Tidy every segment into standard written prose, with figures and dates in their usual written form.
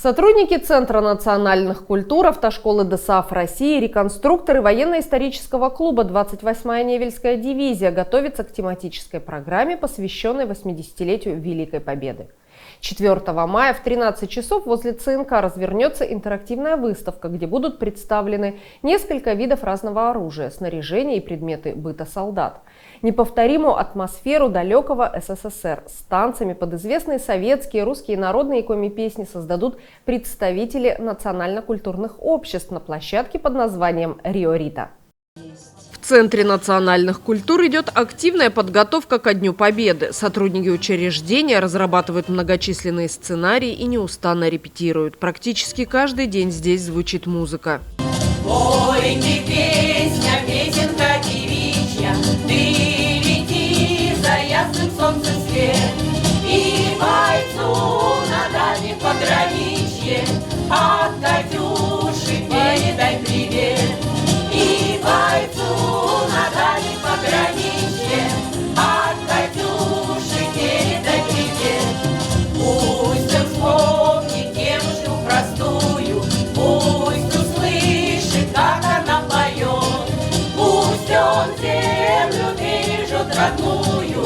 Сотрудники Центра национальных культур, автошколы ДСААФ России, реконструкторы военно-исторического клуба «28-я Невельская дивизия» готовятся к тематической программе, посвященной 80-летию Великой Победы. 4 мая в 13 часов возле ЦНК развернется интерактивная выставка, где будут представлены несколько видов разного оружия, снаряжения и предметы быта солдат. Неповторимую атмосферу далекого СССР с танцами под известные советские, русские народные коми-песни создадут представители национально-культурных обществ на площадке под названием «Рио-Рита». В Центре национальных культур идет активная подготовка ко Дню Победы. Сотрудники учреждения разрабатывают многочисленные сценарии и неустанно репетируют. Практически каждый день здесь звучит музыка. Пойте, песня, песенка девичья, ты лети за ясным солнцем свет, и бойцу на дальнем пограничье от Катюши передай привет. И бойцу на дальнем пограничье от Катюши передай привет. Пусть он вспомнит девушку простую, пусть услышит, как она поет. Пусть он землю бережет родную,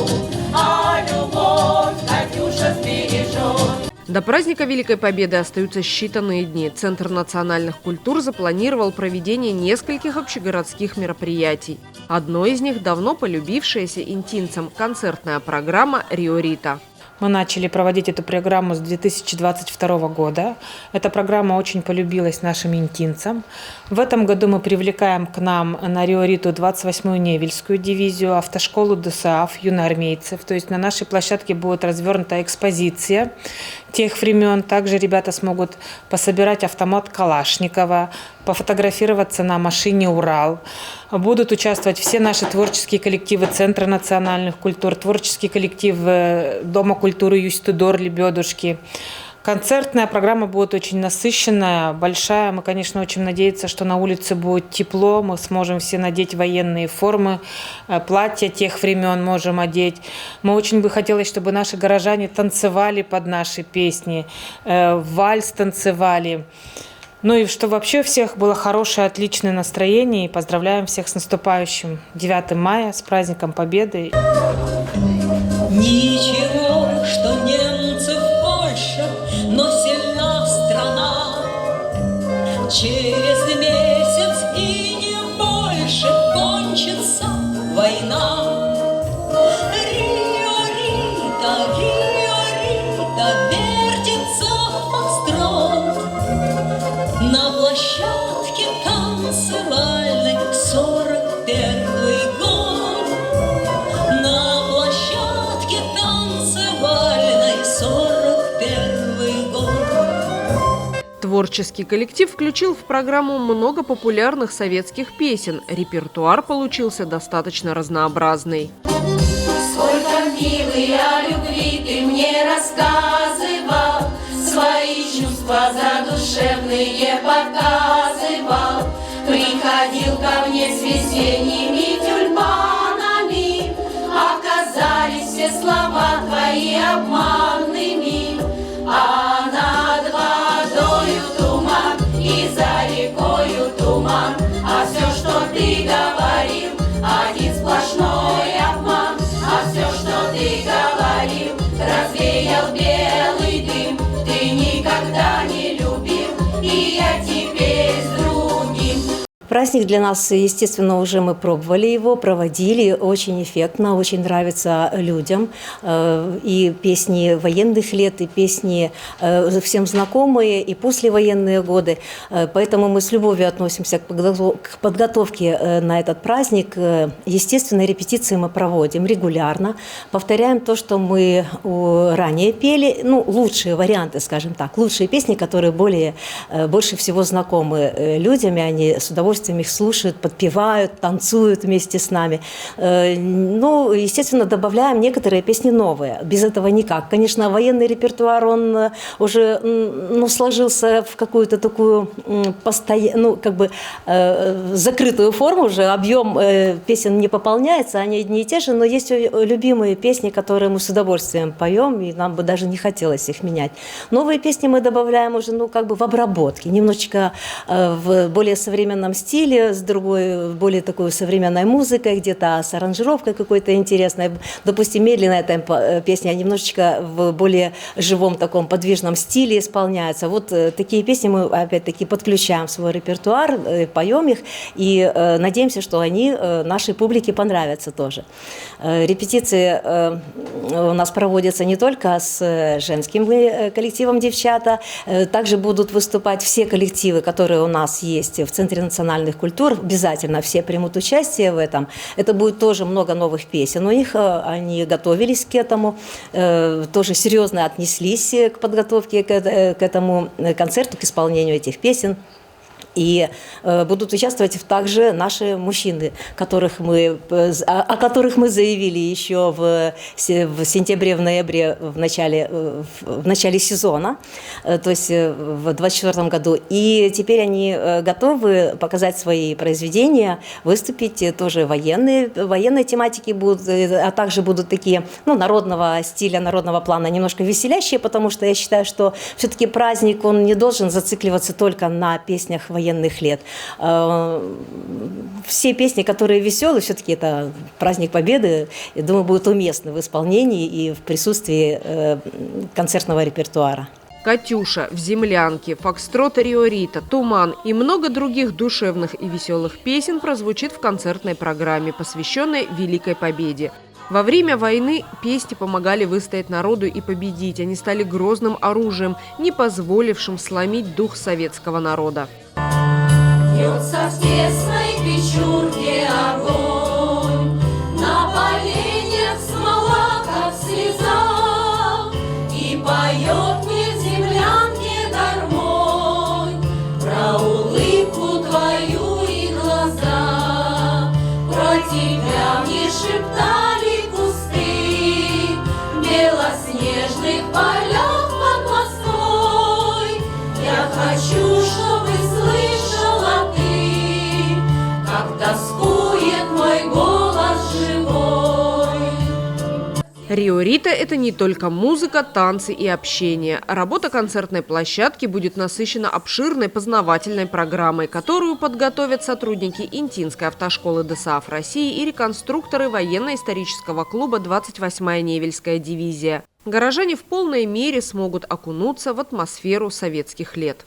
а любовь Катюша сбережет. До праздника Великой Победы остаются считанные дни. Центр национальных культур запланировал проведение нескольких общегородских мероприятий. Одно из них – давно полюбившаяся интинцам концертная программа «Рио-Рита». Мы начали проводить эту программу с 2022 года. Эта программа очень полюбилась нашим интинцам. В этом году мы привлекаем к нам на Рио-Риту 28-ю Невельскую дивизию, автошколу ДСААФ, юноармейцев. То есть на нашей площадке будет развернута экспозиция тех времен. Также ребята смогут пособирать автомат Калашникова, пофотографироваться на машине «Урал». Будут участвовать все наши творческие коллективы Центра национальных культур, творческий коллектив Дома культуры Юсть-Тудор, Лебедушки. Концертная программа будет очень насыщенная, большая. Мы, конечно, очень надеемся, что на улице будет тепло, мы сможем все надеть военные формы, платья тех времен можем одеть. Мы очень бы хотелось, чтобы наши горожане танцевали под наши песни, вальс танцевали. Ну и что вообще у всех было хорошее, отличное настроение. И поздравляем всех с наступающим 9 мая, с праздником Победы. Ничего, что немцев больше, но сильна страна. Через месяц и не больше кончится война. Рио-Рита, Рио-Рита, вертится остров на площадке танцевальной 41-й год. На площадке танцевальной 41-й год. Творческий коллектив включил в программу много популярных советских песен. Репертуар получился достаточно разнообразный. Сколько, милый, о любви ты мне рассказывал, свои чувства задушевные показывал. Приходил ко мне с весенними тюльпанами, оказались все слова твои обманными. А над водою туман и за рекою туман, а все, что ты говорил, один сплошной обман. А все, что ты говорил, развеял белый дым. Ты никогда не любил, и я теперь с другим. Праздник для нас, естественно, уже мы пробовали его, проводили, очень эффектно, очень нравится людям. И песни военных лет, и песни всем знакомые, и послевоенные годы. Поэтому мы с любовью относимся к подготовке на этот праздник. Естественно, репетиции мы проводим регулярно, повторяем то, что мы ранее пели, ну, лучшие варианты, скажем так, лучшие песни, которые больше всего знакомы людям, и они с удовольствием удовольствием их слушают, подпевают, танцуют вместе с нами. Ну, естественно, добавляем некоторые песни новые. Без этого никак. Конечно, военный репертуар, он уже сложился в какую-то такую закрытую форму уже. Объем песен не пополняется, они одни и те же, но есть любимые песни, которые мы с удовольствием поем, и нам бы даже не хотелось их менять. Новые песни мы добавляем уже в обработке, немножечко в более современном стиле, с другой, более такой современной музыкой, где-то с аранжировкой какой-то интересной. Допустим, медленная песня немножечко в более живом таком подвижном стиле исполняется. Вот такие песни мы опять-таки подключаем в свой репертуар, поем их и надеемся, что они нашей публике понравятся тоже. Репетиции у нас проводятся не только с женским коллективом «Девчата», также будут выступать все коллективы, которые у нас есть в Центре национальных культур, обязательно все примут участие в этом. Это будет тоже много новых песен у них, они готовились к этому, тоже серьезно отнеслись к подготовке к этому концерту, к исполнению этих песен. И будут участвовать также наши мужчины, о которых мы заявили еще в сентябре, в ноябре, в начале сезона, то есть в 2024 году. И теперь они готовы показать свои произведения, выступить тоже военные тематики будут, а также будут такие народного стиля, народного плана, немножко веселящие, потому что я считаю, что все-таки праздник, он не должен зацикливаться только на песнях военных лет. Все песни, которые веселые, все-таки это праздник Победы, я думаю, будут уместны в исполнении и в присутствии концертного репертуара. «Катюша», «В землянке», «Фокстрот Рио Рита», «Туман» и много других душевных и веселых песен прозвучит в концертной программе, посвященной Великой Победе. Во время войны песни помогали выстоять народу и победить. Они стали грозным оружием, не позволившим сломить дух советского народа. Бьется в тесной печурке огонь, на поленьях смола, как слеза, и поет мне в землянке гармонь про улыбку твою и глаза. Про тебя мне шептали кусты белоснежных полев под Москвой. Я хочу, чтобы слышала ты, как тоскует мой голос живой. Рио Рита – это не только музыка, танцы и общение. Работа концертной площадки будет насыщена обширной познавательной программой, которую подготовят сотрудники Интинской автошколы ДСАФ России и реконструкторы военно-исторического клуба «28-я Невельская дивизия». Горожане в полной мере смогут окунуться в атмосферу советских лет.